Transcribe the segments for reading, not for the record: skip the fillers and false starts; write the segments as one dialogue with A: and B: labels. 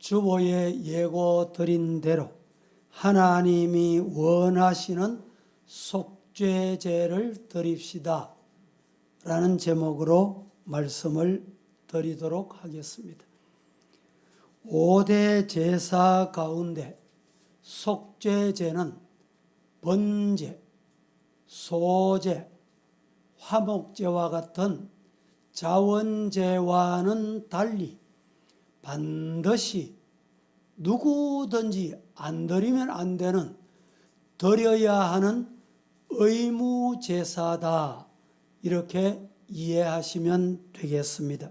A: 주보에 예고 드린 대로 하나님이 원하시는 속죄제를 드립시다 라는 제목으로 말씀을 드리도록 하겠습니다. 5대 제사 가운데 속죄제는 번제, 소제, 화목제와 같은 자원제와는 달리 반드시 누구든지 안 드리면 안 되는, 드려야 하는 의무제사다, 이렇게 이해하시면 되겠습니다.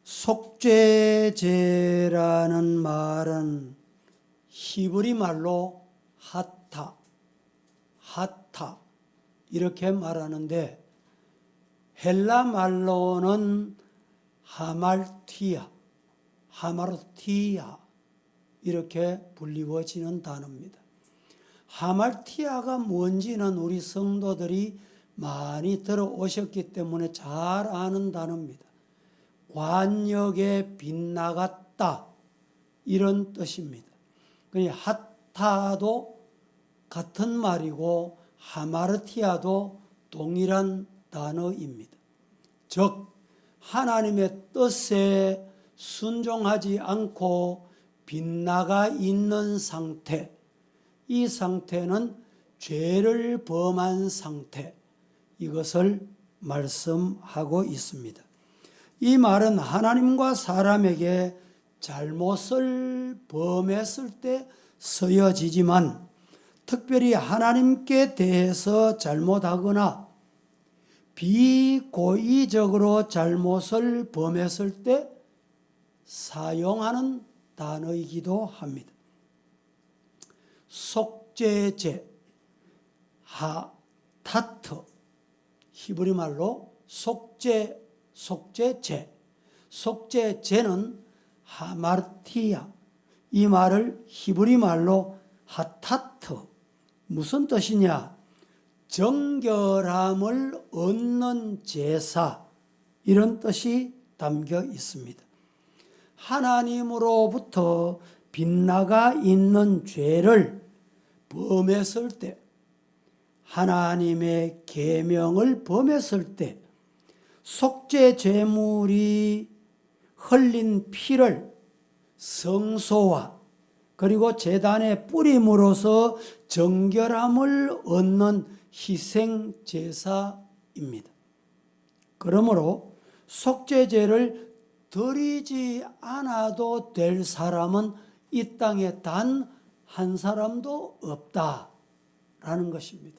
A: 속죄제라는 말은 히브리 말로 하타 이렇게 말하는데, 헬라 말로는 하마르티아 이렇게 불리워지는 단어입니다. 하마르티아가 뭔지는 우리 성도들이 많이 들어오셨기 때문에 잘 아는 단어입니다. 관역에 빗나갔다, 이런 뜻입니다. 하타도 같은 말이고 하마르티아도 동일한 단어입니다. 즉 하나님의 뜻에 순종하지 않고 빗나가 있는 상태, 이 상태는 죄를 범한 상태, 이것을 말씀하고 있습니다. 이 말은 하나님과 사람에게 잘못을 범했을 때 쓰여지지만, 특별히 하나님께 대해서 잘못하거나 비고의적으로 잘못을 범했을 때 사용하는 단어이기도 합니다. 속죄제, 타트, 히브리 말로 속죄제, 속죄제는 하마르티아, 이 말을 히브리 말로 하타트, 무슨 뜻이냐? 정결함을 얻는 제사, 이런 뜻이 담겨 있습니다. 하나님으로부터 빗나가 있는 죄를 범했을 때, 하나님의 계명을 범했을 때 속죄 제물이 흘린 피를 성소와 그리고 제단에 뿌림으로써 정결함을 얻는 희생 제사입니다. 그러므로 속죄제를 드리지 않아도 될 사람은 이 땅에 단 한 사람도 없다라는 것입니다.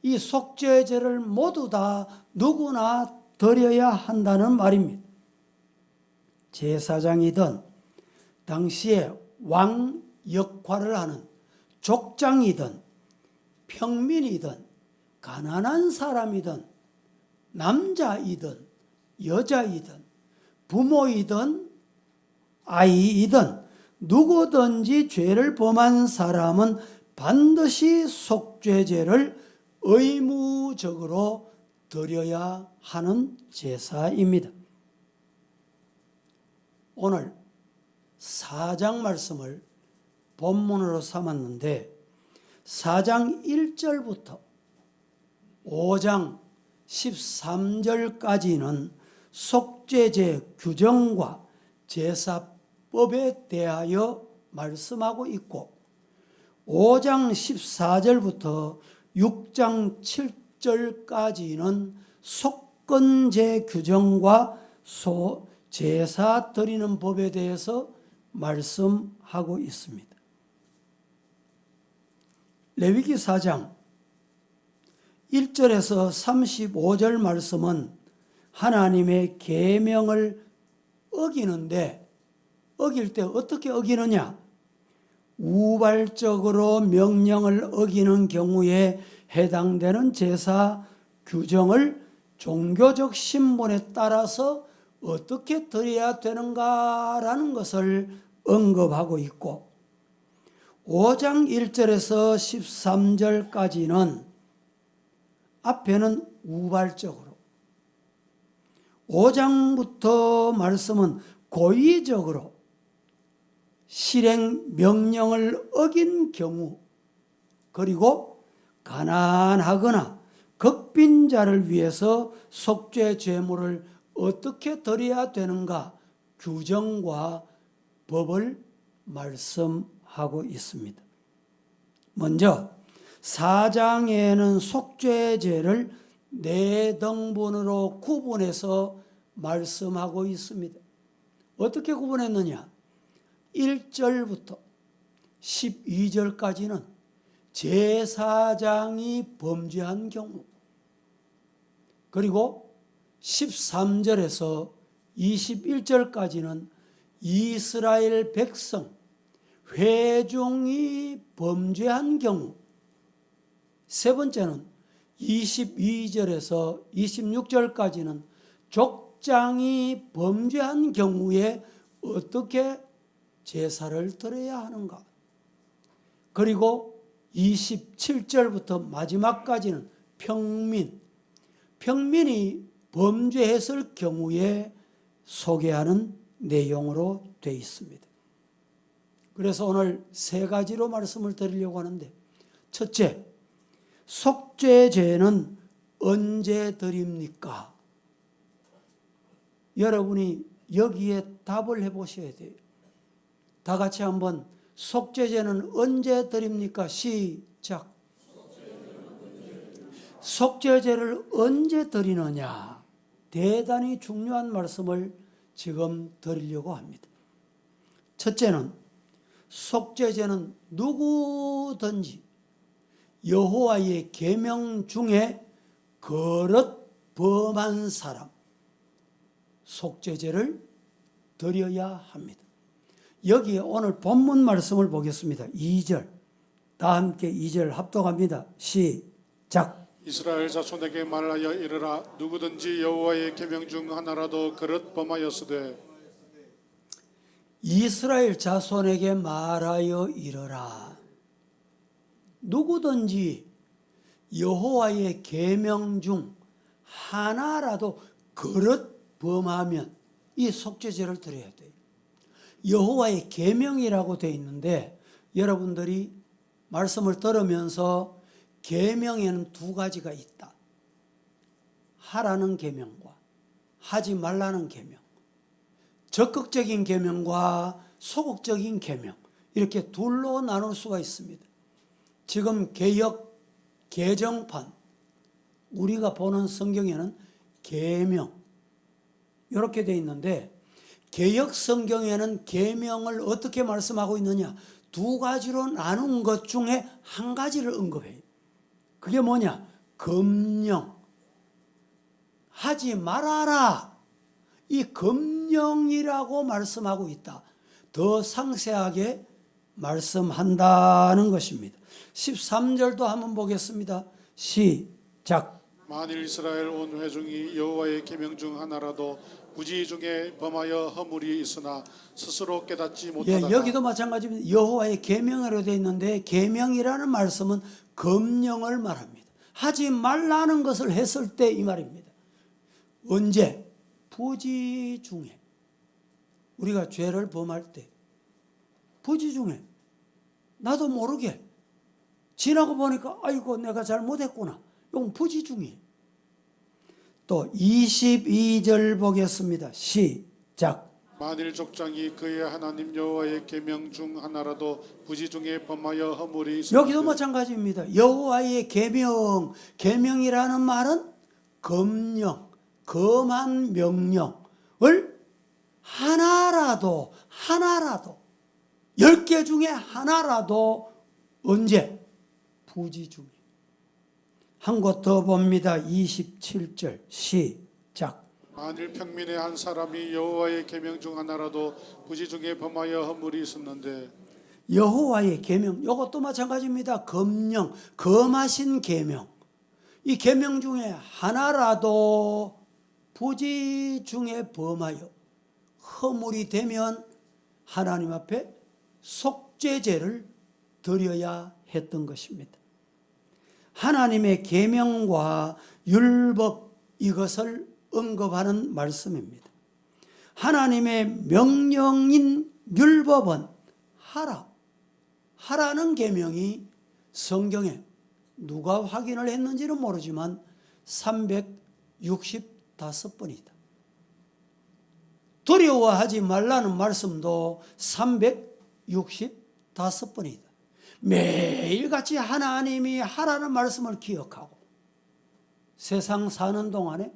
A: 이 속죄제를 모두 다 누구나 드려야 한다는 말입니다. 제사장이든 당시에 왕 역할을 하는 족장이든 평민이든 가난한 사람이든 남자이든 여자이든 부모이든 아이이든 누구든지 죄를 범한 사람은 반드시 속죄제를 의무적으로 드려야 하는 제사입니다. 오늘 4장 말씀을 본문으로 삼았는데, 4장 1절부터 5장 13절까지는 속죄제 규정과 제사법에 대하여 말씀하고 있고, 5장 14절부터 6장 7절까지는 속건제 규정과 제사 드리는 법에 대해서 말씀하고 있습니다. 레위기 4장 1절에서 35절 말씀은 하나님의 계명을 어기는데, 어길 때 어떻게 어기느냐? 우발적으로 명령을 어기는 경우에 해당되는 제사 규정을 종교적 신분에 따라서 어떻게 드려야 되는가라는 것을 언급하고 있고, 5장 1절에서 13절까지는 앞에는 우발적으로, 5장부터 말씀은 고의적으로 실행 명령을 어긴 경우, 그리고 가난하거나 극빈자를 위해서 속죄 제물을 어떻게 드려야 되는가 규정과 법을 말씀하고 있습니다. 먼저 4장에는 속죄제를 4등분으로 구분해서 말씀하고 있습니다. 어떻게 구분했느냐? 1절부터 12절까지는 제사장이 범죄한 경우, 그리고 13절에서 21절까지는 이스라엘 백성, 회중이 범죄한 경우, 세 번째는 22절에서 26절까지는 족장이 범죄한 경우에 어떻게 제사를 드려야 하는가, 그리고 27절부터 마지막까지는 평민이 범죄했을 경우에 소개하는 내용으로 되어 있습니다. 그래서 오늘 3가지로 말씀을 드리려고 하는데, 첫째, 속죄제는 언제 드립니까? 여러분이 여기에 답을 해보셔야 돼요. 다 같이 한번 속죄제는 언제 드립니까? 시작. 속죄제를 언제 드리느냐? 대단히 중요한 말씀을 지금 드리려고 합니다. 첫째는 속죄제는 누구든지 여호와의 계명 중에 그릇 범한 사람, 속죄제를 드려야 합니다. 여기에 오늘 본문 말씀을 보겠습니다. 2절, 다 함께 2절 합독합니다. 시작.
B: 이스라엘 자손에게 말하여 이르라. 누구든지 여호와의 계명 중 하나라도 그릇 범하였으되.
A: 이스라엘 자손에게 말하여 이르라. 누구든지 여호와의 계명 중 하나라도 그릇 범하면 이 속죄제를 드려야 돼요. 여호와의 계명이라고 되어 있는데, 여러분들이 말씀을 들으면서 계명에는 2가지가 있다. 하라는 계명과 하지 말라는 계명, 적극적인 계명과 소극적인 계명, 이렇게 둘로 나눌 수가 있습니다. 지금 개역 개정판, 우리가 보는 성경에는 계명 이렇게 되어 있는데, 개역 성경에는 계명을 어떻게 말씀하고 있느냐? 2가지로 나눈 것 중에 한 가지를 언급해요. 그게 뭐냐? 금령, 하지 말아라, 이 금령이라고 말씀하고 있다. 더 상세하게 말씀한다는 것입니다. 13절도 한번 보겠습니다. 시작.
B: 만일 이스라엘 온 회중이 여호와의 계명 중 하나라도 부지 중에 범하여 허물이 있으나 스스로 깨닫지 못하다가.
A: 여기도 마찬가지입니다. 여호와의 계명으로 되어 있는데, 계명이라는 말씀은 금령을 말합니다. 하지 말라는 것을 했을 때 이 말입니다. 언제? 부지 중에. 우리가 죄를 범할 때 부지 중에 나도 모르게 지나고 보니까 아이고 내가 잘못했구나, 이건 부지 중에. 또 22절 보겠습니다. 시작.
B: 만일 족장이 그의 하나님 여호와의 계명 중 하나라도 부지 중에 범하여 허물이 있으나.
A: 여기도 마찬가지입니다. 여호와의 계명, 계명이라는 말은 금령, 금한 명령을 하나라도 10개 중에 하나라도 언제? 부지 중에. 한 곳 더 봅니다. 27절 시작.
B: 만일 평민의 한 사람이 여호와의 계명 중 하나라도 부지 중에 범하여 허물이 있었는데.
A: 여호와의 계명, 이것도 마찬가지입니다. 금령, 금하신 계명. 이 계명 중에 하나라도 부지 중에 범하여 허물이 되면 하나님 앞에 속죄제를 드려야 했던 것입니다. 하나님의 계명과 율법, 이것을 언급하는 말씀입니다. 하나님의 명령인 율법은 하라는 계명이 성경에 누가 확인을 했는지는 모르지만 365번이다. 두려워하지 말라는 말씀도 365번이다. 매일같이 하나님이 하라는 말씀을 기억하고 세상 사는 동안에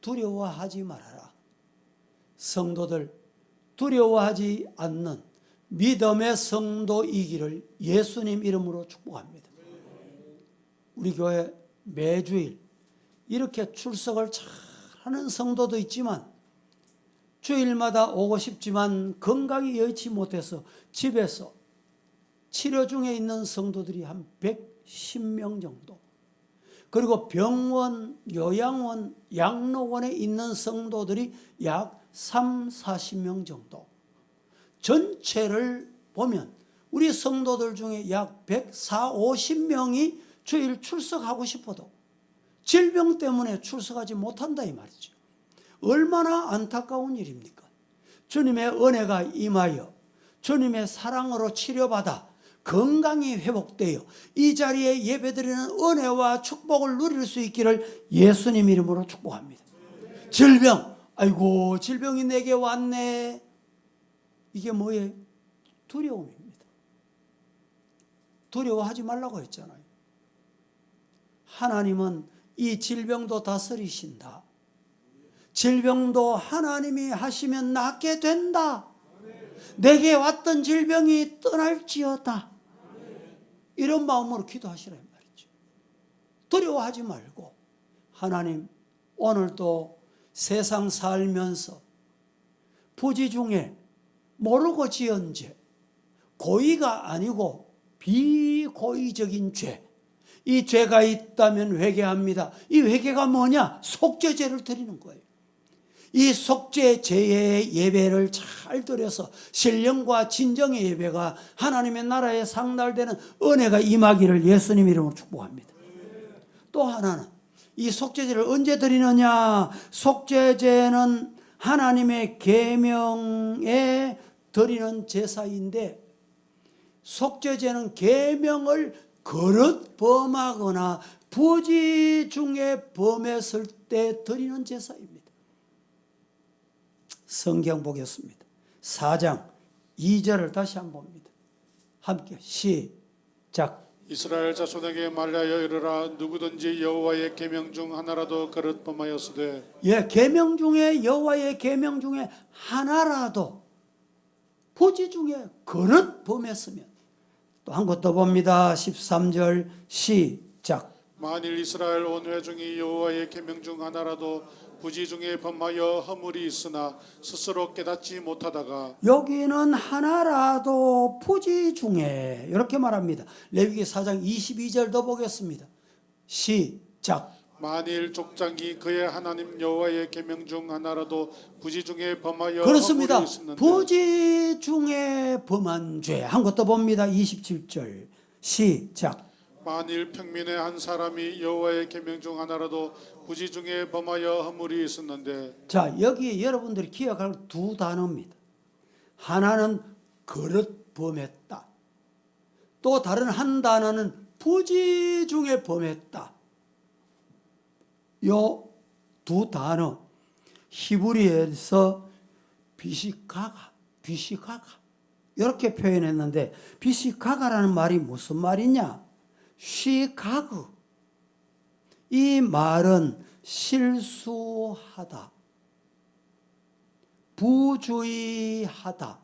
A: 두려워하지 말아라. 성도들, 두려워하지 않는 믿음의 성도이기를 예수님 이름으로 축복합니다. 우리 교회 매주일 이렇게 출석을 잘하는 성도도 있지만 주일마다 오고 싶지만 건강이 여의치 못해서 집에서 치료 중에 있는 성도들이 한 110명 정도, 그리고 병원, 요양원, 양로원에 있는 성도들이 약 30-40명 정도, 전체를 보면 우리 성도들 중에 약 140-50명이 주일 출석하고 싶어도 질병 때문에 출석하지 못한다 이 말이죠. 얼마나 안타까운 일입니까? 주님의 은혜가 임하여 주님의 사랑으로 치료받아 건강이 회복되어 이 자리에 예배드리는 은혜와 축복을 누릴 수 있기를 예수님 이름으로 축복합니다. 질병, 아이고 질병이 내게 왔네. 이게 뭐예요? 두려움입니다. 두려워하지 말라고 했잖아요. 하나님은 이 질병도 다스리신다. 질병도 하나님이 하시면 낫게 된다. 내게 왔던 질병이 떠날지어다. 이런 마음으로 기도하시라 말이죠. 두려워하지 말고 하나님 오늘도 세상 살면서 부지 중에 모르고 지은 죄, 고의가 아니고 비고의적인 죄, 이 죄가 있다면 회개합니다. 이 회개가 뭐냐? 속죄제를 드리는 거예요. 이 속죄제의 예배를 잘 드려서 신령과 진정의 예배가 하나님의 나라에 상달되는 은혜가 임하기를 예수님 이름으로 축복합니다. 또 하나는 이 속죄제를 언제 드리느냐? 속죄제는 하나님의 계명에 드리는 제사인데, 속죄제는 계명을 거릇 범하거나 부지 중에 범했을 때 드리는 제사입니다. 성경 보겠습니다. 4장 2절을 다시 한번 봅니다. 함께 시작.
B: 이스라엘 자손에게 말하여 이르라. 누구든지 여호와의 계명 중 하나라도 그릇 범하였으되,
A: 예, 계명 중에 여호와의 계명 중에 하나라도 부지 중에 그릇 범했으면, 또 한 곳 더 봅니다. 13절 시작.
B: 만일 이스라엘 온 회중이 여호와의 계명 중 하나라도 부지 중에 범하여 허물이 있으나 스스로 깨닫지 못하다가,
A: 여기는 하나라도 부지 중에 이렇게 말합니다. 레위기 4장 22절 더 보겠습니다. 시작.
B: 만일 족장이 그의 하나님 여호와의 계명 중 하나라도 부지 중에 범하여
A: 그렇습니다.
B: 허물이 있었는데,
A: 부지 중에 범한 죄. 한 것 더 봅니다. 27절 시작.
B: 만일 평민의 한 사람이 여호와의 계명 중 하나라도 부지 중에 범하여 허물이 있었는데,
A: 자, 여기 여러분들이 기억할 두 단어입니다. 하나는 그릇 범했다. 또 다른 한 단어는 부지 중에 범했다. 요 두 단어 히브리에서 비시카가 이렇게 표현했는데, 비시카가라는 말이 무슨 말이냐? 시카그. 이 말은 실수하다, 부주의하다,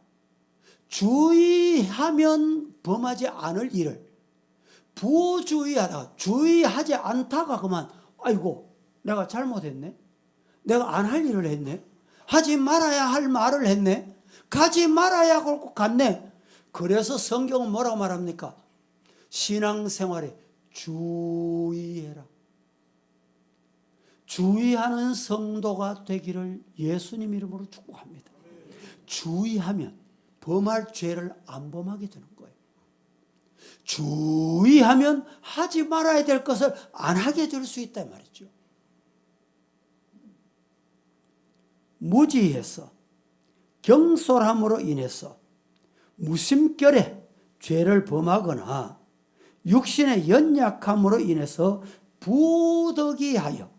A: 주의하면 범하지 않을 일을 부주의하다, 주의하지 않다가 그만, 아이고 내가 잘못했네, 내가 안 할 일을 했네, 하지 말아야 할 말을 했네, 가지 말아야 할 곳 갔네. 그래서 성경은 뭐라고 말합니까? 신앙생활에 주의해라. 주의하는 성도가 되기를 예수님 이름으로 축복합니다. 주의하면 범할 죄를 안 범하게 되는 거예요. 주의하면 하지 말아야 될 것을 안 하게 될 수 있다 말이죠. 무지해서 경솔함으로 인해서 무심결에 죄를 범하거나 육신의 연약함으로 인해서 부득이하여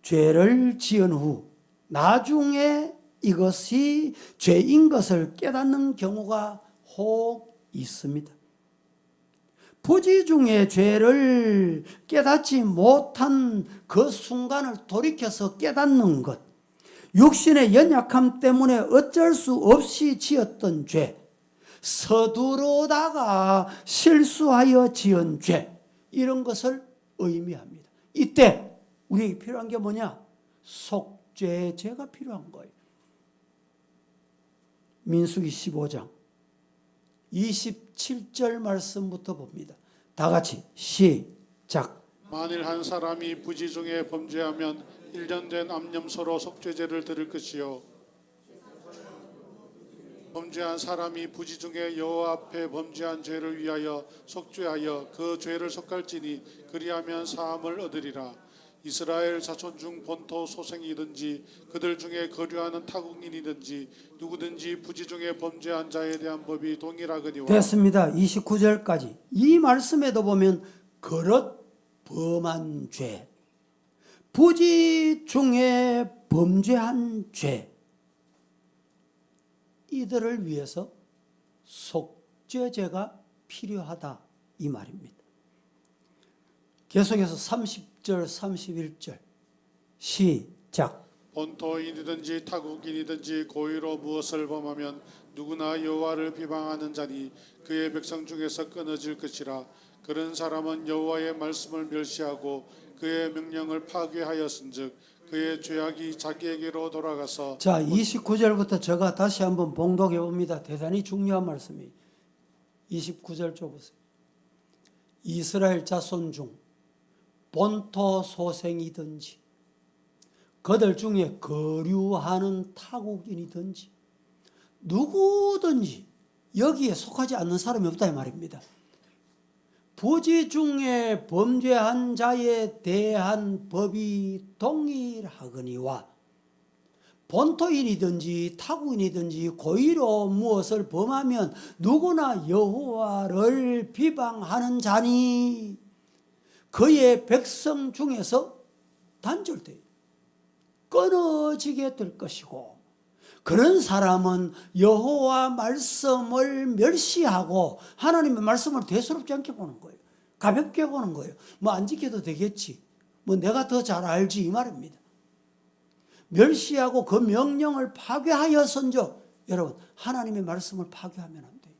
A: 죄를 지은 후 나중에 이것이 죄인 것을 깨닫는 경우가 혹 있습니다. 부지 중에 죄를 깨닫지 못한 그 순간을 돌이켜서 깨닫는 것, 육신의 연약함 때문에 어쩔 수 없이 지었던 죄, 서두르다가 실수하여 지은 죄, 이런 것을 의미합니다. 이때 우리에게 필요한 게 뭐냐? 속죄의 죄가 필요한 거예요. 민수기 15장 27절 말씀부터 봅니다. 다 같이 시작.
B: 만일 한 사람이 부지 중에 범죄하면 1년 된 암염소로 속죄제를 드릴 것이요 범죄한 사람이 부지 중에 여호와 앞에 범죄한 죄를 위하여 속죄하여 그 죄를 속할지니 그리하면 사함을 얻으리라. 이스라엘 자손 중 본토 소생이든지 그들 중에 거류하는 타국인이든지 누구든지 부지 중에 범죄한 자에 대한 법이 동일하거니와.
A: 됐습니다. 29절까지. 이 말씀에도 보면 그릇 범한 죄, 부지 중에 범죄한 죄, 이들을 위해서 속죄제가 필요하다 이 말입니다. 계속해서 30절 31절 시작.
B: 본토인이든지 타국인이든지 고의로 무엇을 범하면 누구나 여호와를 비방하는 자니 그의 백성 중에서 끊어질 것이라. 그런 사람은 여호와의 말씀을 멸시하고 그의 명령을 파괴하였은즉 그의 죄악이 자기에게로 돌아가서.
A: 자, 29절부터 제가 다시 한번 봉독해 봅니다. 대단히 중요한 말씀이에요. 29절 줘 보세요. 이스라엘 자손 중 본토 소생이든지 그들 중에 거류하는 타국인이든지 누구든지 여기에 속하지 않는 사람이 없다 이 말입니다. 부지 중에 범죄한 자에 대한 법이 동일하거니와 본토인이든지 타국인이든지 고의로 무엇을 범하면 누구나 여호와를 비방하는 자니 그의 백성 중에서 단절돼요. 끊어지게 될 것이고 그런 사람은 여호와 말씀을 멸시하고 하나님의 말씀을 대수롭지 않게 보는 거예요. 가볍게 보는 거예요. 뭐 안 지켜도 되겠지. 뭐 내가 더 잘 알지 이 말입니다. 멸시하고 그 명령을 파괴하여선저 여러분 하나님의 말씀을 파괴하면 안 돼요.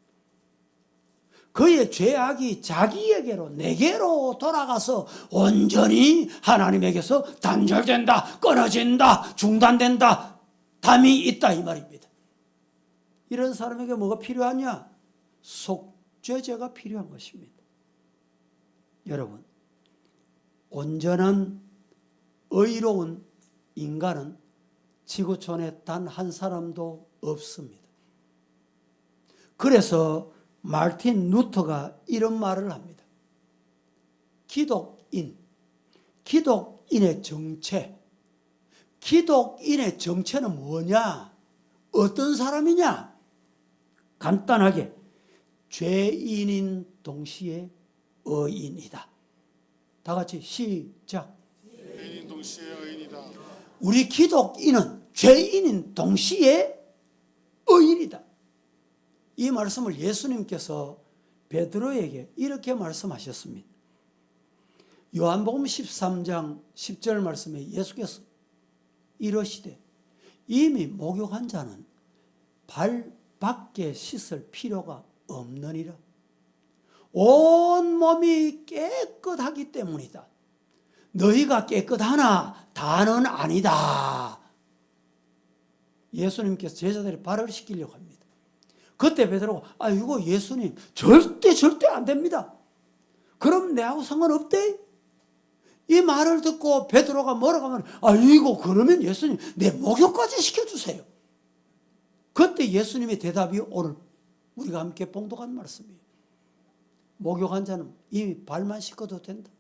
A: 그의 죄악이 자기에게로 내게로 돌아가서 온전히 하나님에게서 단절된다, 끊어진다, 중단된다, 담이 있다 이 말입니다. 이런 사람에게 뭐가 필요하냐? 속죄제가 필요한 것입니다. 여러분, 온전한 의로운 인간은 지구촌에 단 한 사람도 없습니다. 그래서 마르틴 루터가 이런 말을 합니다. 기독인의 정체. 기독인의 정체는 뭐냐? 어떤 사람이냐? 간단하게 죄인인 동시에 의인이다. 다 같이 시작.
B: 죄인인 동시에 의인이다.
A: 우리 기독인은 죄인인 동시에 의인이다. 이 말씀을 예수님께서 베드로에게 이렇게 말씀하셨습니다. 요한복음 13장 10절 말씀에 예수께서 이러시되 이미 목욕한 자는 발 밖에 씻을 필요가 없느니라. 온 몸이 깨끗하기 때문이다. 너희가 깨끗하나 다는 아니다. 예수님께서 제자들이 발을 씻기려고 합니다. 그때 베드로가 이거 예수님 절대 안 됩니다. 그럼 내하고 상관없대? 이 말을 듣고 베드로가 뭐라고 하면 이거 그러면 예수님 내 목욕까지 시켜주세요. 그때 예수님의 대답이 오늘 우리가 함께 봉독한 말씀이에요. 목욕한 자는 이미 발만 씻어도 된다.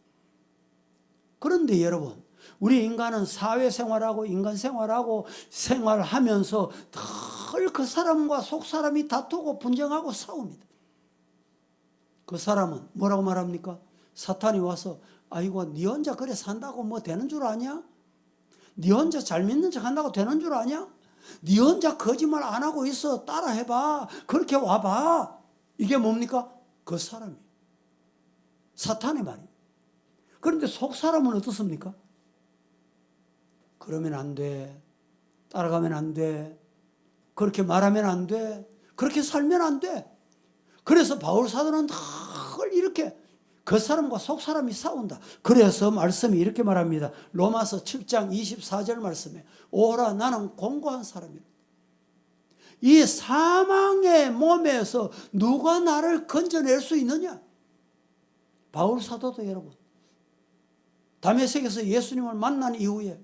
A: 그런데 여러분 우리 인간은 사회생활하고 인간생활하고 생활하면서 늘 그 사람과 속사람이 다투고 분쟁하고 싸웁니다. 그 사람은 뭐라고 말합니까? 사탄이 와서 아이고 네 혼자 그래 산다고 뭐 되는 줄 아냐? 네 혼자 잘 믿는 척 한다고 되는 줄 아냐? 네 혼자 거짓말 안 하고 있어. 따라해봐. 그렇게 와봐. 이게 뭡니까? 그 사람이. 사탄의 말이에요. 그런데 속사람은 어떻습니까? 그러면 안 돼. 따라가면 안 돼. 그렇게 말하면 안 돼. 그렇게 살면 안 돼. 그래서 바울 사도는 늘 이렇게 그 사람과 속사람이 싸운다. 그래서 말씀이 이렇게 말합니다. 로마서 7장 24절 말씀에 오라 나는 공고한 사람이라. 이 사망의 몸에서 누가 나를 건져낼 수 있느냐? 바울 사도도 여러분 다메섹에서 예수님을 만난 이후에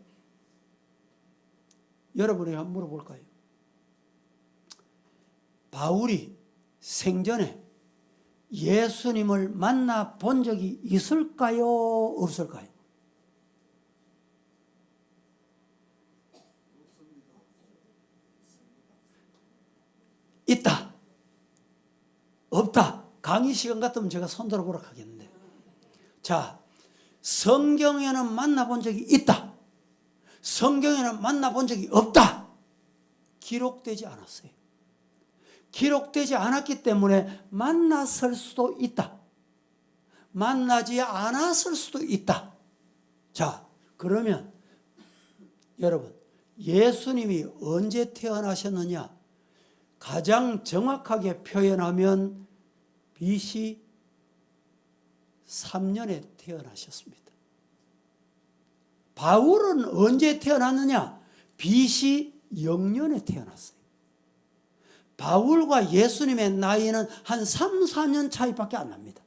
A: 여러분에게 한번 물어볼까요? 바울이 생전에 예수님을 만나 본 적이 있을까요? 없을까요? 있다. 없다. 강의 시간 같으면 제가 손들어 보라 하겠는데. 자, 성경에는 만나본 적이 있다. 성경에는 만나본 적이 없다. 기록되지 않았어요. 기록되지 않았기 때문에 만났을 수도 있다. 만나지 않았을 수도 있다. 자, 그러면 여러분, 예수님이 언제 태어나셨느냐? 가장 정확하게 표현하면 BC 3년에 태어나셨습니다. 바울은 언제 태어났느냐? BC 0년에 태어났어요. 바울과 예수님의 나이는 한 3, 4년 차이밖에 안 납니다.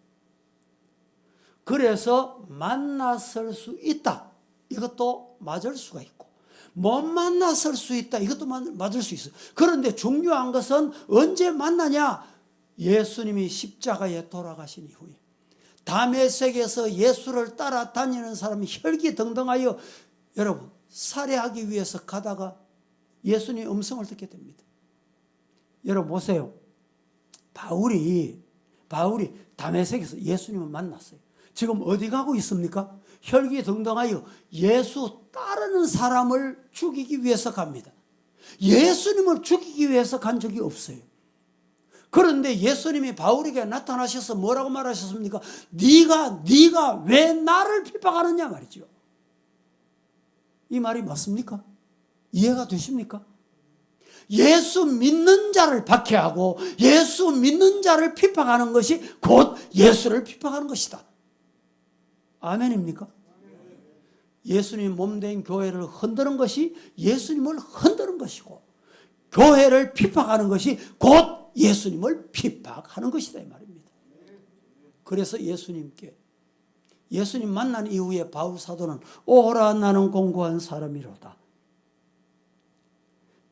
A: 그래서 만났을 수 있다. 이것도 맞을 수가 있고 못 만났을 수 있다. 이것도 맞을 수 있어요. 그런데 중요한 것은 언제 만나냐? 예수님이 십자가에 돌아가신 이후에 다메섹에서 예수를 따라다니는 사람이 혈기등등하여 여러분 살해하기 위해서 가다가 예수님의 음성을 듣게 됩니다. 여러분 보세요. 바울이 다메섹에서 예수님을 만났어요. 지금 어디 가고 있습니까? 혈기등등하여 예수 따르는 사람을 죽이기 위해서 갑니다. 예수님을 죽이기 위해서 간 적이 없어요. 그런데 예수님이 바울에게 나타나셔서 뭐라고 말하셨습니까? 네가 왜 나를 핍박하느냐 말이죠. 이 말이 맞습니까? 이해가 되십니까? 예수 믿는 자를 박해하고 예수 믿는 자를 핍박하는 것이 곧 예수를 핍박하는 것이다. 아멘입니까? 예수님 몸된 교회를 흔드는 것이 예수님을 흔드는 것이고 교회를 핍박하는 것이 곧 예수님을 핍박하는 것이다 이 말입니다. 그래서 예수님 만난 이후에 바울 사도는 오라 나는 공고한 사람이로다.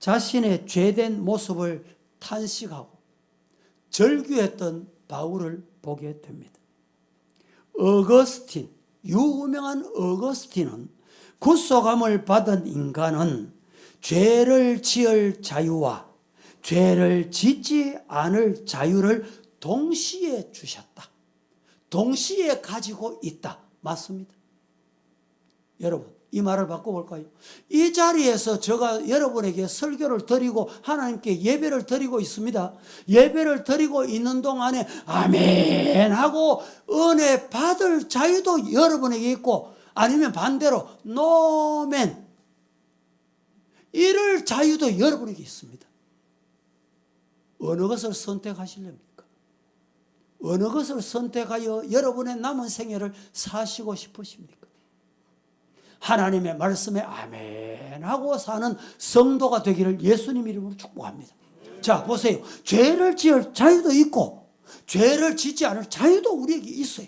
A: 자신의 죄된 모습을 탄식하고 절규했던 바울을 보게 됩니다. 유명한 어거스틴은 구속함을 받은 인간은 죄를 지을 자유와 죄를 짓지 않을 자유를 동시에 주셨다. 동시에 가지고 있다. 맞습니다. 여러분, 이 말을 바꿔볼까요? 이 자리에서 제가 여러분에게 설교를 드리고 하나님께 예배를 드리고 있습니다. 예배를 드리고 있는 동안에 아멘 하고 은혜 받을 자유도 여러분에게 있고 아니면 반대로 노멘 이럴 자유도 여러분에게 있습니다. 어느 것을 선택하시렵니까? 어느 것을 선택하여 여러분의 남은 생애를 사시고 싶으십니까? 하나님의 말씀에 아멘 하고 사는 성도가 되기를 예수님 이름으로 축복합니다. 자, 보세요. 죄를 지을 자유도 있고 죄를 짓지 않을 자유도 우리에게 있어요.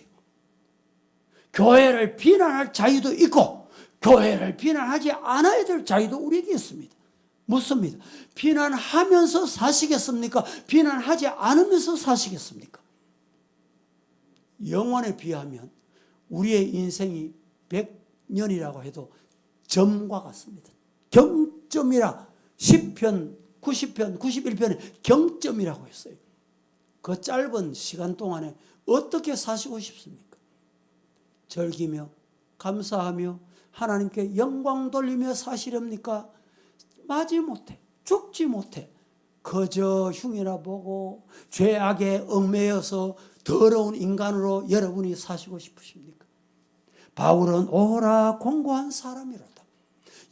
A: 교회를 비난할 자유도 있고 교회를 비난하지 않아야 될 자유도 우리에게 있습니다. 묻습니다. 비난하면서 사시겠습니까? 비난하지 않으면서 사시겠습니까? 영원에 비하면 우리의 인생이 100년이라고 해도 점과 같습니다. 경점이라 10편, 90편, 91편에 경점이라고 했어요. 그 짧은 시간 동안에 어떻게 사시고 싶습니까? 즐기며 감사하며 하나님께 영광 돌리며 사시렵니까? 마지 못해, 죽지 못해. 그저 흉이나 보고 죄악에 얽매여서 더러운 인간으로 여러분이 사시고 싶으십니까? 바울은 오라 공고한 사람이로다.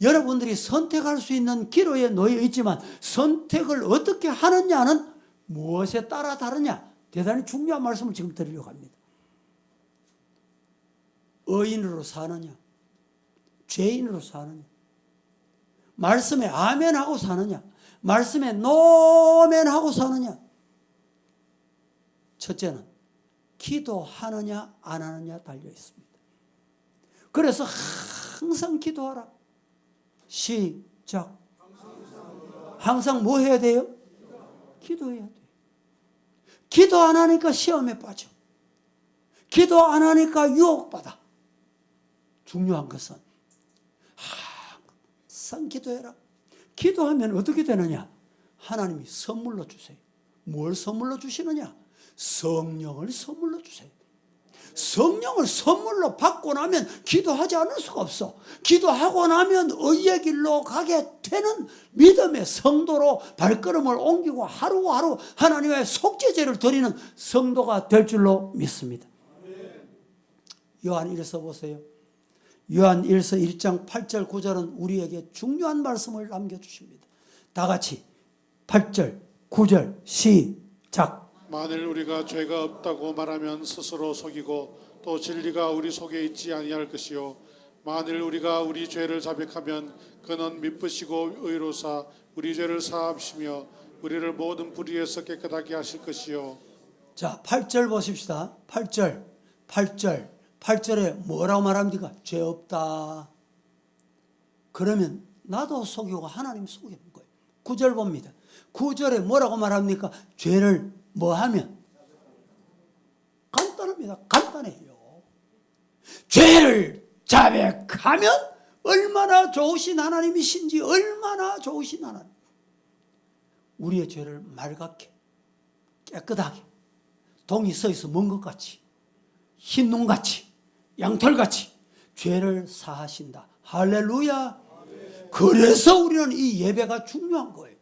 A: 여러분들이 선택할 수 있는 기로에 놓여 있지만 선택을 어떻게 하느냐는 무엇에 따라 다르냐? 대단히 중요한 말씀을 지금 드리려고 합니다. 의인으로 사느냐? 죄인으로 사느냐? 말씀에 아멘하고 사느냐? 말씀에 노멘하고 사느냐? 첫째는 기도하느냐 안 하느냐 달려 있습니다. 그래서 항상 기도하라. 시작. 항상 뭐 해야 돼요? 기도해야 돼요. 기도 안 하니까 시험에 빠져. 기도 안 하니까 유혹받아. 중요한 것은 항상 기도해라. 기도하면 어떻게 되느냐? 하나님이 선물로 주세요. 뭘 선물로 주시느냐? 성령을 선물로 주세요. 성령을 선물로 받고 나면 기도하지 않을 수가 없어. 기도하고 나면 의의 길로 가게 되는 믿음의 성도로 발걸음을 옮기고 하루하루 하나님의 속죄제를 드리는 성도가 될 줄로 믿습니다. 요한 1서 보세요. 요한 1서 1장 8절 9절은 우리에게 중요한 말씀을 남겨주십니다. 다 같이 8절 9절 시작.
B: 만일 우리가 죄가 없다고 말하면 스스로 속이고 또 진리가 우리 속에 있지 아니할 것이요 만일 우리가 우리 죄를 자백하면 그는 미쁘시고 의로사 우리 죄를 사하시며 우리를 모든 불의에서 깨끗하게 하실 것이요.
A: 자, 8절 보십시다. 8절에 뭐라고 말합니까? 죄 없다. 그러면 나도 속이고 하나님 속이는 거예요. 9절 봅니다. 9절에 뭐라고 말합니까? 죄를 뭐 하면? 간단합니다. 간단해요. 죄를 자백하면 얼마나 좋으신 하나님이신지 얼마나 좋으신 하나님. 우리의 죄를 맑게 깨끗하게 동이 서 있어 먼 것 같이 흰 눈같이 양털같이 죄를 사하신다. 할렐루야. 그래서 우리는 이 예배가 중요한 거예요.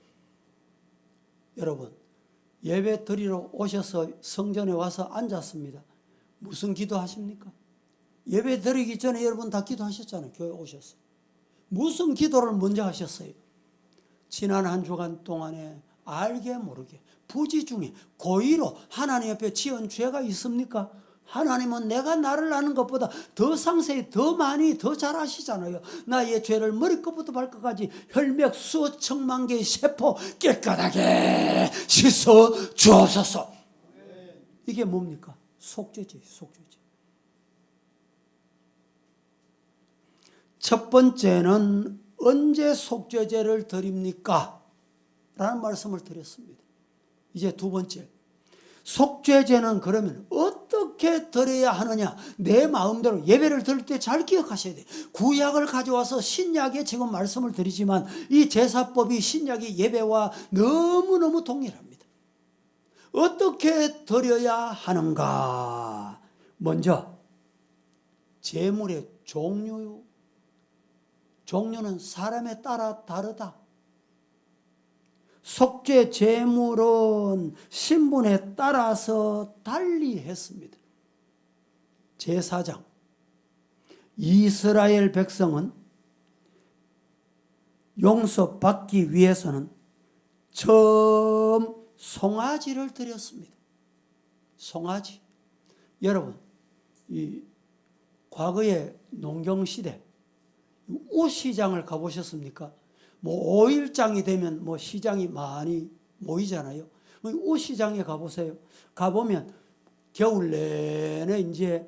A: 여러분 예배 드리러 오셔서 성전에 와서 앉았습니다. 무슨 기도하십니까? 예배 드리기 전에 여러분 다 기도하셨잖아요. 교회 오셔서. 무슨 기도를 먼저 하셨어요? 지난 한 주간 동안에 알게 모르게 부지 중에 고의로 하나님 앞에 지은 죄가 있습니까? 하나님은 내가 나를 아는 것보다 더 상세히 더 많이 더 잘 아시잖아요. 나의 죄를 머리끝부터 발끝까지 혈맥 수천만 개의 세포 깨끗하게 씻어 주옵소서. 이게 뭡니까? 속죄제, 속죄제. 첫 번째는 언제 속죄제를 드립니까? 라는 말씀을 드렸습니다. 이제 두 번째. 속죄제는 그러면 어떻게 드려야 하느냐? 내 마음대로 예배를 드릴 때 잘 기억하셔야 돼요. 구약을 가져와서 신약에 지금 말씀을 드리지만 이 제사법이 신약의 예배와 너무너무 동일합니다. 어떻게 드려야 하는가? 먼저 제물의 종류요. 종류는 사람에 따라 다르다. 속죄 제물은 신분에 따라서 달리 했습니다. 제4장 이스라엘 백성은 용서받기 위해서는 처음 송아지를 드렸습니다. 송아지. 여러분, 이 과거의 농경시대 옷시장을 가보셨습니까? 뭐 5일장이 되면 뭐 시장이 많이 모이잖아요. 옷시장에 가보세요. 가보면 겨울 내내 이제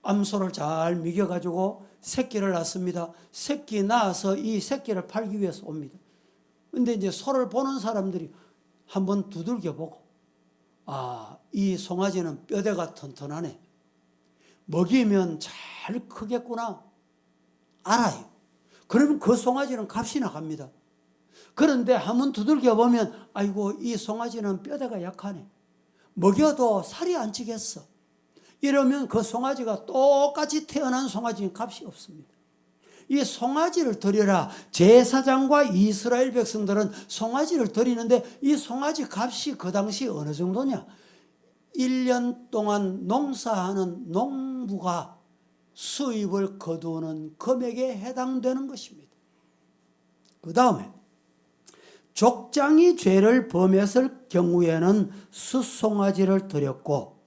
A: 암소를 잘 먹여가지고 새끼를 낳습니다. 새끼 낳아서 이 새끼를 팔기 위해서 옵니다. 근데 이제 소를 보는 사람들이 한번 두들겨 보고, 아, 이 송아지는 뼈대가 튼튼하네. 먹이면 잘 크겠구나. 알아요. 그러면 그 송아지는 값이 나갑니다. 그런데 한번 두들겨 보면 아이고 이 송아지는 뼈대가 약하네. 먹여도 살이 안 찌겠어. 이러면 그 송아지가 똑같이 태어난 송아지는 값이 없습니다. 이 송아지를 드려라. 제사장과 이스라엘 백성들은 송아지를 드리는데 이 송아지 값이 그 당시 어느 정도냐? 1년 동안 농사하는 농부가 수입을 거두는 금액에 해당되는 것입니다. 그 다음에 족장이 죄를 범했을 경우에는 숫송아지를 드렸고,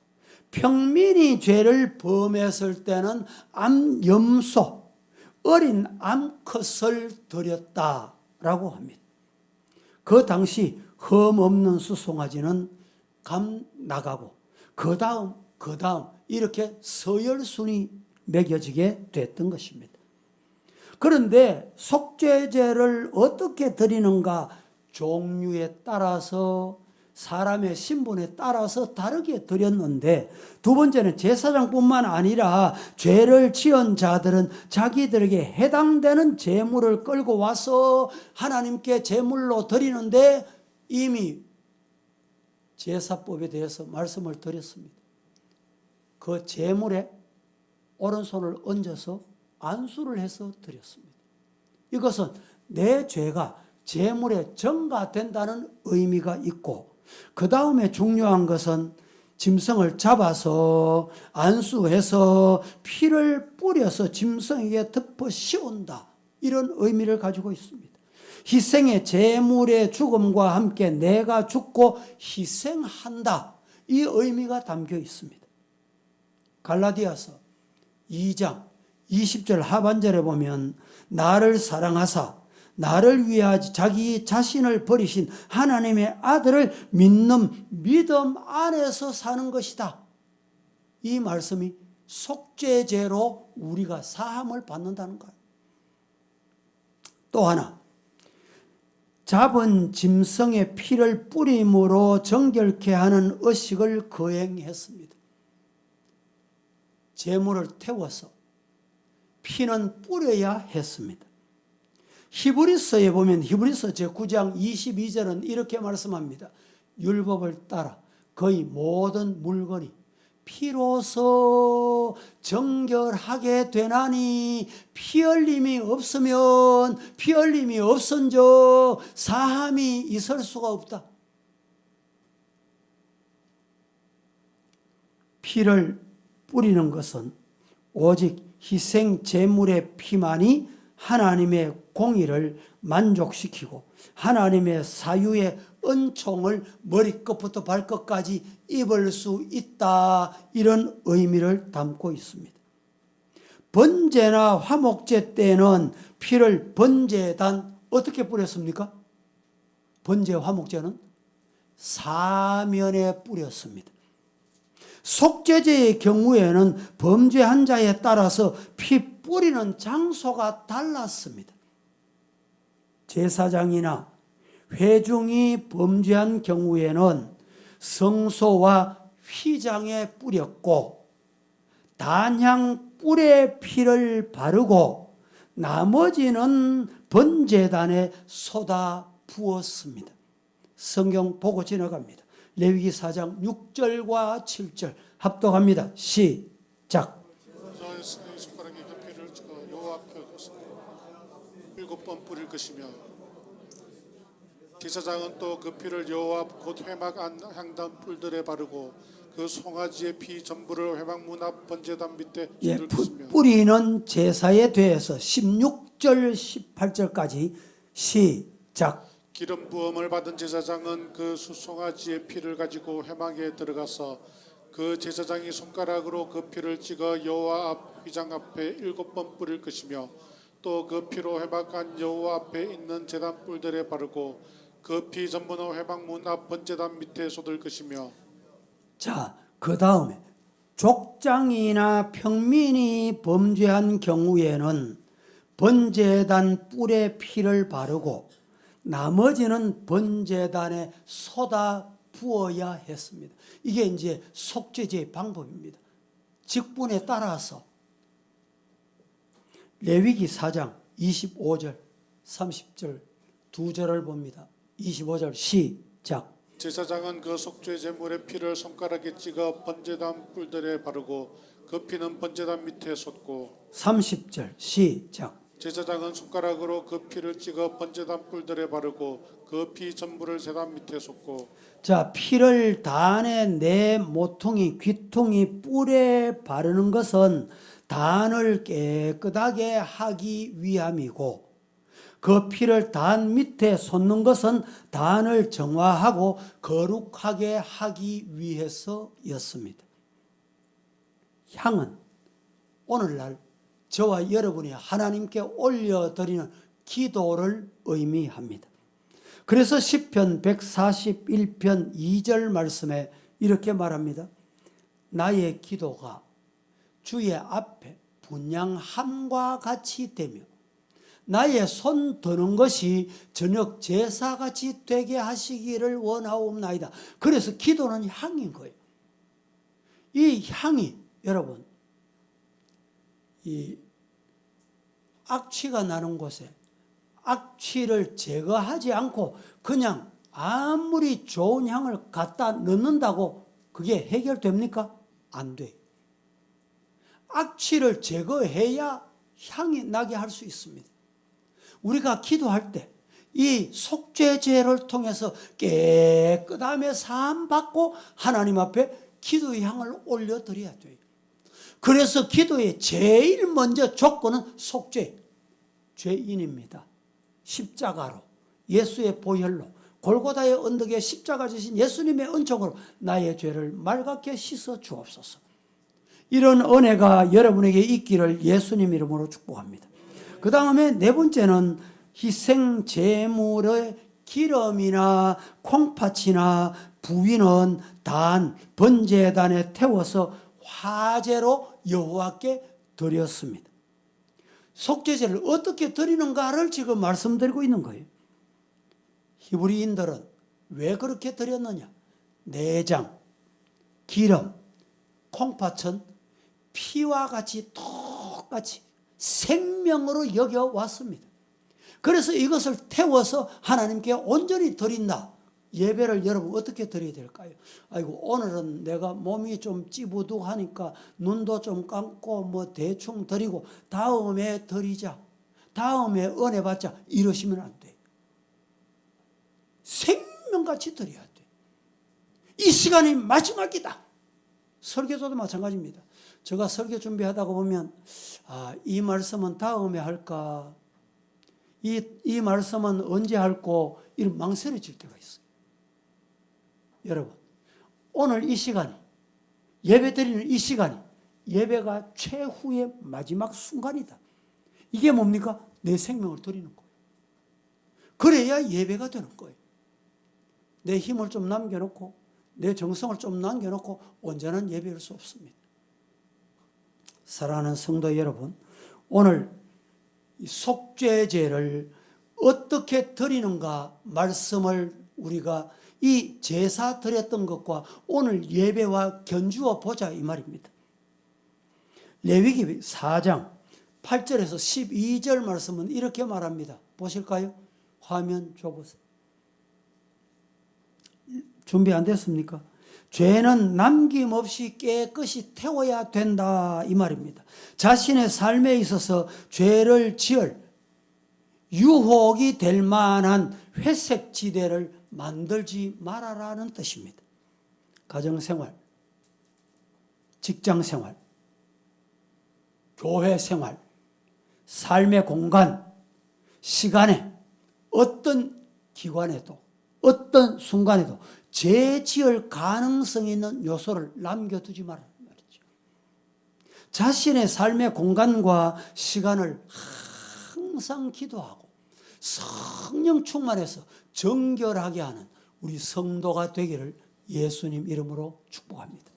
A: 평민이 죄를 범했을 때는 암염소, 어린 암컷을 드렸다라고 합니다. 그 당시 흠 없는 숫송아지는 감 나가고 그 다음 이렇게 서열순이 매겨지게 됐던 것입니다. 그런데 속죄제를 어떻게 드리는가 종류에 따라서 사람의 신분에 따라서 다르게 드렸는데, 두 번째는 제사장뿐만 아니라 죄를 지은 자들은 자기들에게 해당되는 제물을 끌고 와서 하나님께 제물로 드리는데 이미 제사법에 대해서 말씀을 드렸습니다. 그 제물에 오른손을 얹어서 안수를 해서 드렸습니다. 이것은 내 죄가 제물에 전가된다는 의미가 있고, 그 다음에 중요한 것은 짐승을 잡아서 안수해서 피를 뿌려서 짐승에게 덮어 씌운다, 이런 의미를 가지고 있습니다. 희생의 제물의 죽음과 함께 내가 죽고 희생한다, 이 의미가 담겨 있습니다. 갈라디아서 2장 20절 하반절에 보면 나를 사랑하사 나를 위하여 자기 자신을 버리신 하나님의 아들을 믿는 믿음 안에서 사는 것이다. 이 말씀이 속죄제로 우리가 사함을 받는다는 거예요. 또 하나, 잡은 짐승의 피를 뿌림으로 정결케 하는 의식을 거행했습니다. 제물을 태워서 피는 뿌려야 했습니다. 히브리서에 보면 히브리서 제9장 22절은 이렇게 말씀합니다. 율법을 따라 거의 모든 물건이 피로서 정결하게 되나니 피 흘림이 없으면 피 흘림이 없은즉 사함이 있을 수가 없다. 피를 뿌리는 것은 오직 희생 제물의 피만이 하나님의 공의를 만족시키고 하나님의 사유의 은총을 머리끝부터 발끝까지 입을 수 있다, 이런 의미를 담고 있습니다. 번제나 화목제 때는 피를 번제단 어떻게 뿌렸습니까? 번제 화목제는 사면에 뿌렸습니다. 속죄제의 경우에는 범죄한 자에 따라서 피 뿌리는 장소가 달랐습니다. 제사장이나 회중이 범죄한 경우에는 성소와 휘장에 뿌렸고 단향 뿔에 피를 바르고 나머지는 번제단에 쏟아 부었습니다. 성경 보고 지나갑니다. 레위기 4장 6절과 7절 합독합니다. 시작.
B: 너의 손가락에 그 피를 여호와 앞에 7번 뿌릴 것이며 제사장은 또 그 피를 여호와 곧 회막 안 향단 뿔들에 바르고 그 송아지의 피 전부를 회막 문 앞 번제단 밑에 쏟을 것이며.
A: 뿌리는 제사에 대해서 16절 18절까지 시작.
B: 기름 부음을 받은 제사장은 그 숫송아지의 피를 가지고 회막에 들어가서 그 제사장이 손가락으로 그 피를 찍어 여호와 앞 휘장 앞에 7번 뿌릴 것이며 또 그 피로 회막 안 여호와 앞에 있는 제단 뿔들에 바르고 그 피 전부는 회막 문 앞 번제단 밑에 쏟을 것이며.
A: 자, 그 다음에 족장이나 평민이 범죄한 경우에는 번제단 뿔에 피를 바르고 나머지는 번제단에 쏟아 부어야 했습니다. 이게 이제 속죄제의 방법입니다. 직분에 따라서 레위기 4장 25절 30절 두 절을 봅니다. 25절 시작.
B: 제사장은 그 속죄 제물의 피를 손가락에 찍어 번제단 뿔들에 바르고 그 피는 번제단 밑에 쏟고
A: 30절 시작.
B: 제사장은 손가락으로 그 피를 찍어 번제단 뿔들에 바르고 그 피 전부를 제단 밑에 쏟고
A: 자, 피를 단의 내 모퉁이, 귀퉁이, 뿔에 바르는 것은 단을 깨끗하게 하기 위함이고 그 피를 단 밑에 쏟는 것은 단을 정화하고 거룩하게 하기 위해서였습니다. 향은 오늘날 저와 여러분이 하나님께 올려드리는 기도를 의미합니다. 그래서 시편 141편 2절 말씀에 이렇게 말합니다. 나의 기도가 주의 앞에 분향함과 같이 되며 나의 손 드는 것이 저녁 제사같이 되게 하시기를 원하옵나이다. 그래서 기도는 향인 거예요. 이 향이 여러분 이 악취가 나는 곳에 악취를 제거하지 않고 그냥 아무리 좋은 향을 갖다 넣는다고 그게 해결됩니까? 안 돼요. 악취를 제거해야 향이 나게 할 수 있습니다. 우리가 기도할 때 이 속죄제를 통해서 깨끗함의 사함 받고 하나님 앞에 기도의 향을 올려드려야 돼요. 그래서 기도의 제일 먼저 조건은 속죄, 죄인입니다. 십자가로 예수의 보혈로 골고다의 언덕에 십자가 지신 예수님의 은총으로 나의 죄를 맑게 씻어 주옵소서. 이런 은혜가 여러분에게 있기를 예수님 이름으로 축복합니다. 그 다음에 네 번째는 희생 제물의 기름이나 콩팥이나 부위는 단 번제단에 태워서 화제로 여호와께 드렸습니다. 속죄제를 어떻게 드리는가를 지금 말씀드리고 있는 거예요. 히브리인들은 왜 그렇게 드렸느냐? 내장, 기름, 콩팥은 피와 같이 똑같이 생명으로 여겨왔습니다. 그래서 이것을 태워서 하나님께 온전히 드린다. 예배를 여러분 어떻게 드려야 될까요? 아이고 오늘은 내가 몸이 좀 찌부둥하니까 눈도 좀 감고 뭐 대충 드리고 다음에 드리자. 다음에 은혜 받자. 이러시면 안 돼요. 생명같이 드려야 돼. 이 시간이 마지막이다. 설교자도 마찬가지입니다. 제가 설교 준비하다가 보면 이 말씀은 다음에 할까? 이 말씀은 언제 할까? 이런 망설여질 때가 있어요. 여러분 오늘 이 시간이 예배 드리는 이 시간이 예배가 최후의 마지막 순간이다. 이게 뭡니까? 내 생명을 드리는 거예요. 그래야 예배가 되는 거예요. 내 힘을 좀 남겨놓고 내 정성을 좀 남겨놓고 온전한 예배할 수 없습니다. 사랑하는 성도 여러분, 오늘 속죄제를 어떻게 드리는가 말씀을 우리가 이 제사 드렸던 것과 오늘 예배와 견주어 보자 이 말입니다. 레위기 4장 8절에서 12절 말씀은 이렇게 말합니다. 보실까요? 화면 줘보세요. 준비 안 됐습니까? 죄는 남김없이 깨끗이 태워야 된다 이 말입니다. 자신의 삶에 있어서 죄를 지을 유혹이 될 만한 회색 지대를 만들지 말아라는 뜻입니다. 가정생활, 직장생활, 교회생활, 삶의 공간, 시간에 어떤 기관에도 어떤 순간에도 죄 지을 가능성이 있는 요소를 남겨두지 말라는 말이죠. 자신의 삶의 공간과 시간을 항상 기도하고 성령 충만해서 정결하게 하는 우리 성도가 되기를 예수님 이름으로 축복합니다.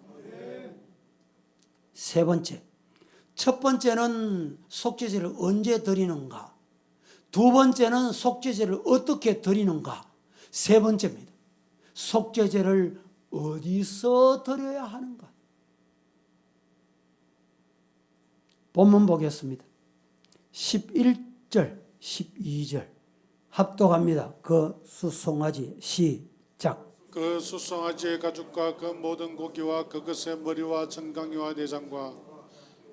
A: 세 번째, 첫 번째는 속죄제를 언제 드리는가? 두 번째는 속죄제를 어떻게 드리는가? 세 번째입니다. 속죄제를 어디서 드려야 하는가? 본문 보겠습니다. 11절, 12절 합독합니다. 그 수송아지 시작.
B: 그 수송아지의 가죽과 그 모든 고기와 그것의 머리와 정강이와 내장과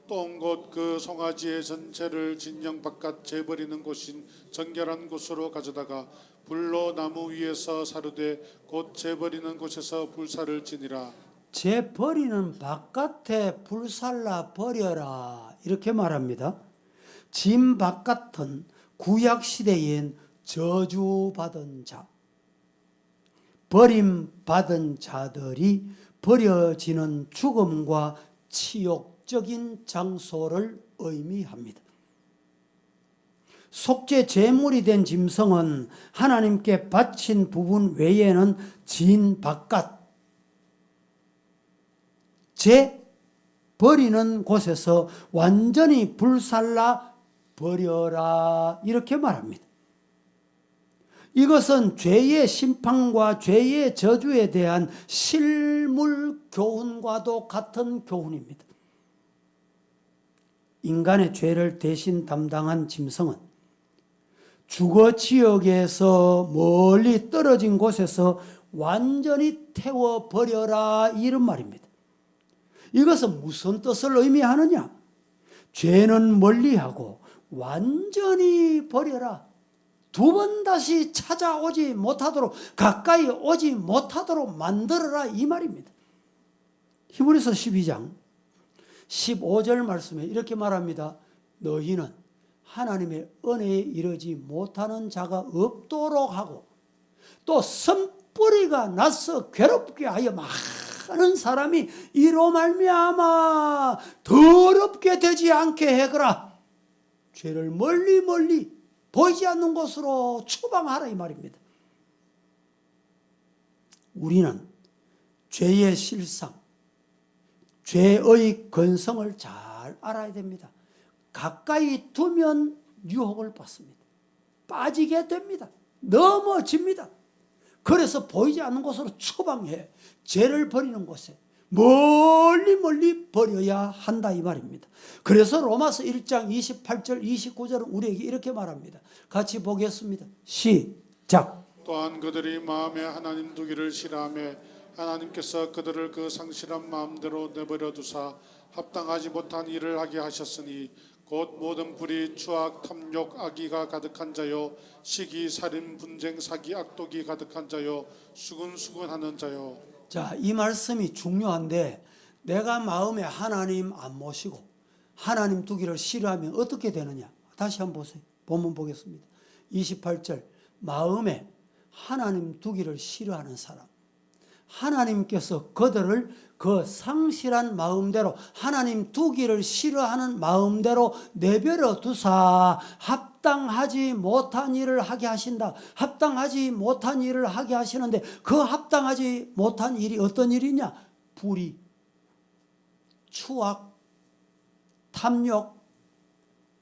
B: 똥 곧 그 송아지의 전체를 진영 바깥 재버리는 곳인 정결한 곳으로 가져다가 불로 나무 위에서 사르되 곧 재버리는 곳에서 불사를 지니라.
A: 재 버리는 바깥에 불살라 버려라 이렇게 말합니다. 짐 바깥은 구약 시대엔 저주받은 자, 버림받은 자들이 버려지는 죽음과 치욕적인 장소를 의미합니다. 속죄 제물이 된 짐승은 하나님께 바친 부분 외에는 진 바깥 재 버리는 곳에서 완전히 불살라 버려라 이렇게 말합니다. 이것은 죄의 심판과 죄의 저주에 대한 실물 교훈과도 같은 교훈입니다. 인간의 죄를 대신 담당한 짐승은 주거 지역에서 멀리 떨어진 곳에서 완전히 태워버려라 이런 말입니다. 이것은 무슨 뜻을 의미하느냐? 죄는 멀리하고 완전히 버려라. 두 번 다시 찾아오지 못하도록 가까이 오지 못하도록 만들어라 이 말입니다. 히브리서 12장 15절 말씀에 이렇게 말합니다. 너희는 하나님의 은혜에 이르지 못하는 자가 없도록 하고 또 선뿌리가 나서 괴롭게 하여 많은 사람이 이로 말미암아 더럽게 되지 않게 해거라. 죄를 멀리 보이지 않는 곳으로 추방하라 이 말입니다. 우리는 죄의 실상, 죄의 근성을 잘 알아야 됩니다. 가까이 두면 유혹을 받습니다. 빠지게 됩니다. 넘어집니다. 그래서 보이지 않는 곳으로 추방해 죄를 버리는 곳에 멀리 버려야 한다 이 말입니다. 그래서 로마서 1장 28절 29절은 우리에게 이렇게 말합니다. 같이 보겠습니다. 시작.
B: 또한 그들이 마음에 하나님 두기를 싫어하며 하나님께서 그들을 그 상실한 마음대로 내버려 두사 합당하지 못한 일을 하게 하셨으니 곧 모든 불의, 추악, 탐욕, 악의가 가득한 자요 시기, 살인, 분쟁, 사기, 악독이 가득한 자요 수군수군하는 자요.
A: 자, 이 말씀이 중요한데 내가 마음에 하나님 안 모시고 하나님 두기를 싫어하면 어떻게 되느냐? 다시 한번 보세요. 본문 보겠습니다. 28절 마음에 하나님 두기를 싫어하는 사람, 하나님께서 그들을 그 상실한 마음대로 하나님 두기를 싫어하는 마음대로 내버려 두사 합당하지 못한 일을 하게 하신다. 합당하지 못한 일을 하게 하시는데 그 합당하지 못한 일이 어떤 일이냐? 불의, 추악, 탐욕,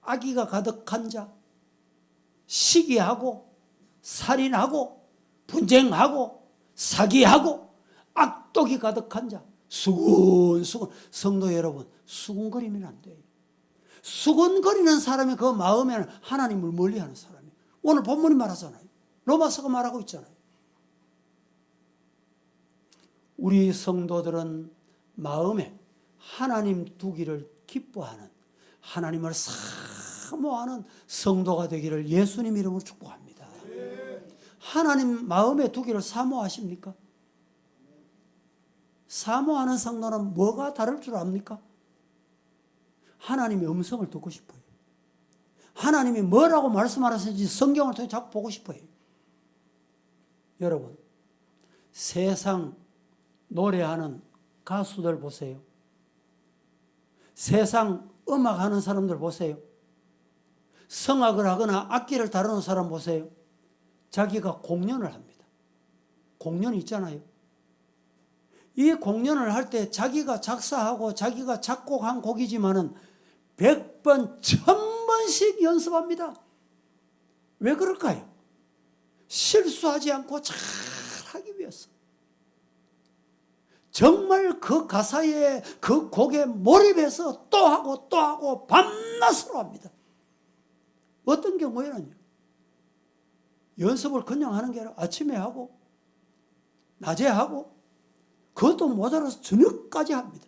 A: 악의가 가득한 자, 시기하고 살인하고 분쟁하고 사기하고 악독이 가득한 자, 수군수군. 성도 여러분, 수군거리면 안 돼요. 수군거리는 사람이 그 마음에는 하나님을 멀리하는 사람이에요. 오늘 본문이 말하잖아요. 로마서가 말하고 있잖아요. 우리 성도들은 마음에 하나님 두기를 기뻐하는, 하나님을 사모하는 성도가 되기를 예수님 이름으로 축복합니다. 하나님 마음에 두기를 사모하십니까? 사모하는 성도는 뭐가 다를 줄 압니까? 하나님의 음성을 듣고 싶어요. 하나님이 뭐라고 말씀하셨는지 성경을 통해 자꾸 보고 싶어요. 여러분, 세상 노래하는 가수들 보세요. 세상 음악하는 사람들 보세요. 성악을 하거나 악기를 다루는 사람 보세요. 자기가 공연을 합니다. 공연이 있잖아요. 이 공연을 할 때 자기가 작사하고 자기가 작곡한 곡이지만은 100번, 1000번씩 연습합니다. 왜 그럴까요? 실수하지 않고 잘하기 위해서. 정말 그 가사에 그 곡에 몰입해서 또 하고 밤낮으로 합니다. 어떤 경우에는요, 연습을 그냥 하는 게 아니라 아침에 하고 낮에 하고 그것도 모자라서 저녁까지 합니다.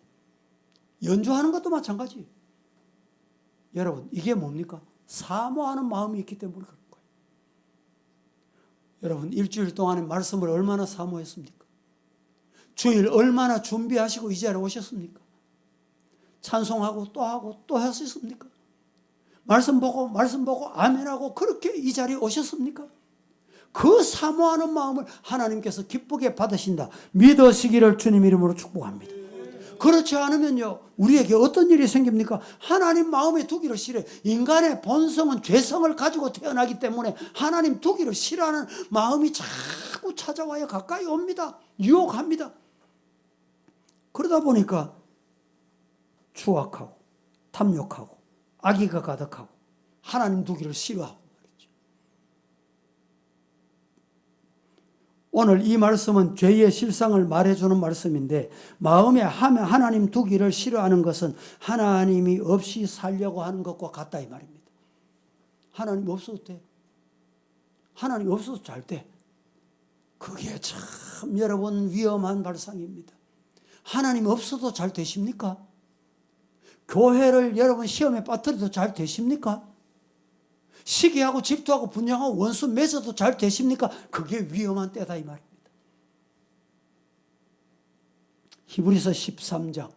A: 연주하는 것도 마찬가지. 여러분, 이게 뭡니까? 사모하는 마음이 있기 때문에 그런 거예요. 여러분, 일주일 동안의 말씀을 얼마나 사모했습니까? 주일 얼마나 준비하시고 이 자리에 오셨습니까? 찬송하고 또 하셨습니까? 말씀 보고 아멘하고 그렇게 이 자리에 오셨습니까? 그 사모하는 마음을 하나님께서 기쁘게 받으신다 믿으시기를 주님 이름으로 축복합니다. 그렇지 않으면요, 우리에게 어떤 일이 생깁니까? 하나님 마음에 두기를 싫어해. 인간의 본성은 죄성을 가지고 태어나기 때문에 하나님 두기를 싫어하는 마음이 자꾸 찾아와요. 가까이 옵니다. 유혹합니다. 그러다 보니까 추악하고 탐욕하고 악의가 가득하고 하나님 두기를 싫어하고 말이죠. 오늘 이 말씀은 죄의 실상을 말해주는 말씀인데, 마음에 하나님 두기를 싫어하는 것은 하나님이 없이 살려고 하는 것과 같다 이 말입니다. 하나님 없어도 돼. 하나님 없어도 잘 돼. 그게 참 여러분 위험한 발상입니다. 하나님 없어도 잘 되십니까? 교회를 여러분 시험에 빠뜨려도 잘 되십니까? 시기하고 질투하고 분쟁하고 원수 맺어도 잘 되십니까? 그게 위험한 때다 이 말입니다. 히브리서 13장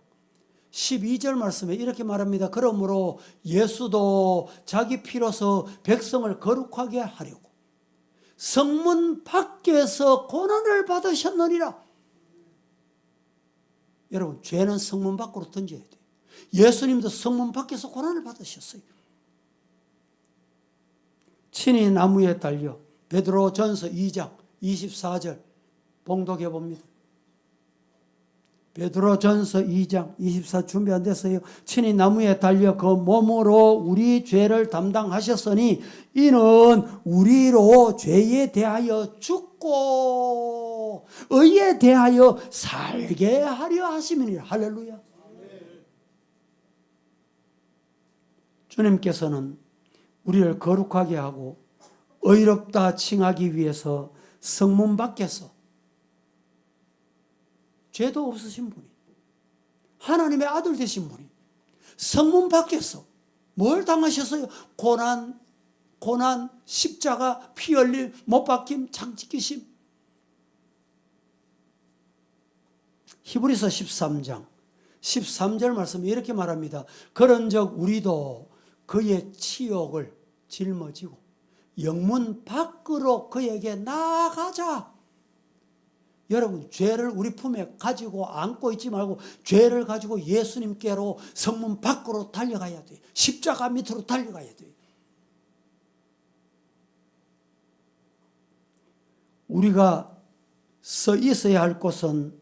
A: 12절 말씀에 이렇게 말합니다. 그러므로 예수도 자기 피로서 백성을 거룩하게 하려고 성문 밖에서 고난을 받으셨느니라. 여러분, 죄는 성문 밖으로 던져야 돼요. 예수님도 성문 밖에서 고난을 받으셨어요. 친히 나무에 달려 베드로전서 2장 24절 봉독해 봅니다. 베드로전서 2장 24 준비 안 됐어요. 친히 나무에 달려 그 몸으로 우리 죄를 담당하셨으니 이는 우리로 죄에 대하여 죽고 의에 대하여 살게 하려 하심이니라. 할렐루야. 주님께서는 우리를 거룩하게 하고 의롭다 칭하기 위해서 성문 밖에서 죄도 없으신 분이, 하나님의 아들 되신 분이 성문 밖에서 뭘 당하셨어요? 고난, 십자가, 피 흘림, 못 박힘, 장찢기심. 히브리서 13장 13절 말씀에 이렇게 말합니다. 그런즉 우리도 그의 치욕을 짊어지고 영문 밖으로 그에게 나아가자. 여러분, 죄를 우리 품에 가지고 안고 있지 말고 죄를 가지고 예수님께로 성문 밖으로 달려가야 돼요. 십자가 밑으로 달려가야 돼요. 우리가 서 있어야 할 곳은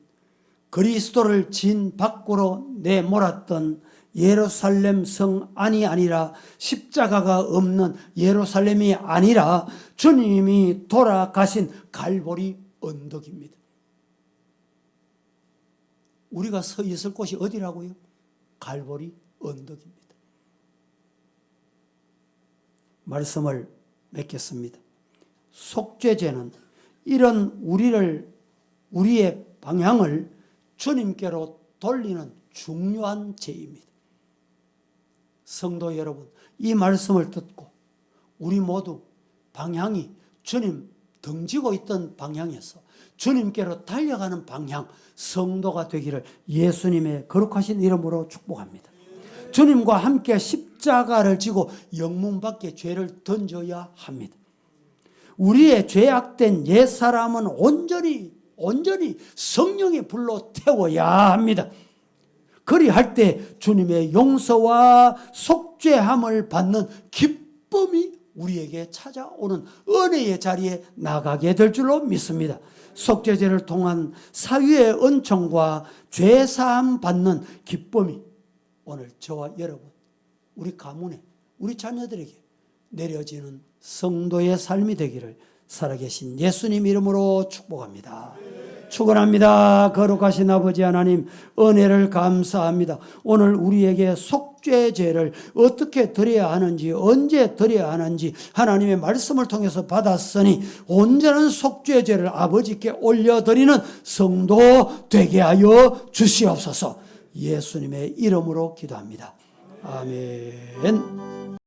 A: 그리스도를 진 밖으로 내몰았던 예루살렘 성 안이 아니라, 십자가가 없는 예루살렘이 아니라 주님이 돌아가신 갈보리 언덕입니다. 우리가 서 있을 곳이 어디라고요? 갈보리 언덕입니다. 말씀을 맺겠습니다. 속죄죄는 이런 우리의 방향을 주님께로 돌리는 중요한 죄입니다. 성도 여러분, 이 말씀을 듣고 우리 모두 방향이 주님 등지고 있던 방향에서 주님께로 달려가는 방향, 성도가 되기를 예수님의 거룩하신 이름으로 축복합니다. 주님과 함께 십자가를 지고 영문 밖에 죄를 던져야 합니다. 우리의 죄악된 옛사람은 온전히 성령의 불로 태워야 합니다. 그리할 때 주님의 용서와 속죄함을 받는 기쁨이 우리에게 찾아오는 은혜의 자리에 나가게 될 줄로 믿습니다. 속죄제를 통한 사유의 은총과 죄사함 받는 기쁨이 오늘 저와 여러분, 우리 가문에, 우리 자녀들에게 내려지는 성도의 삶이 되기를 살아계신 예수님 이름으로 축복합니다. 축원합니다. 거룩하신 아버지 하나님, 은혜를 감사합니다. 오늘 우리에게 속죄제를 어떻게 드려야 하는지, 언제 드려야 하는지 하나님의 말씀을 통해서 받았으니 온전한 속죄제를 아버지께 올려드리는 성도 되게 하여 주시옵소서. 예수님의 이름으로 기도합니다. 아멘.